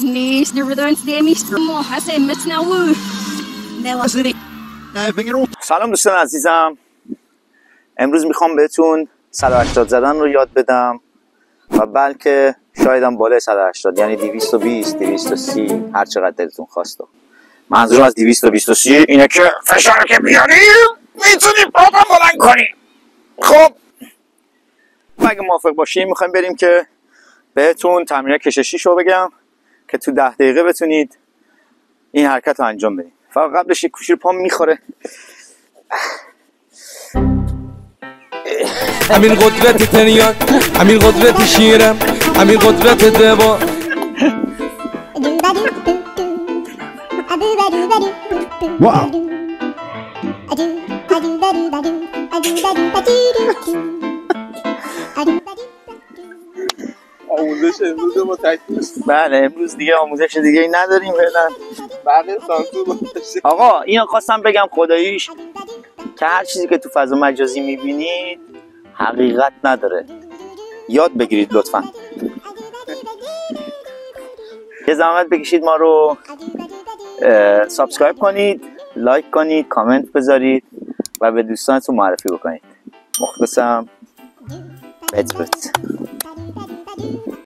نیست نمیدونست دیمیست ما حسین متنوع سلام دوستان عزیزم، امروز میخوام بهتون 180 زدن رو یاد بدم و بلکه شایدم بالای 180 یعنی 220 230 هر چقدر دلتون خواست. منظورم از 230 اینه که فشار که بیاری میتونی پاپم بلند کنی. خب اگه موافق باشیم میخوایم بریم که بهتون تمرین کششیش رو بگم که تو 10 دقیقه بتونید این حرکت رو انجام بدید. فقط قبلش یک کوشیر پام میخوره. همین قدرت تنیان، همین قدرت شیرم، همین قدرت دبا. واو آموزش امروز ما تکلیف. بله امروز دیگه آموزش دیگه ای نداریم فعلا. بقیه سانسور باشه. آقا اینو خواستم بگم خداییش که هر چیزی که تو فضا مجازی میبینید حقیقت نداره. یاد بگیرید لطفا. یه زحمت بکشید ما رو سابسکرایب کنید، لایک کنید، کامنت بذارید و به دوستانتون معرفی بکنید. مخلصم. بت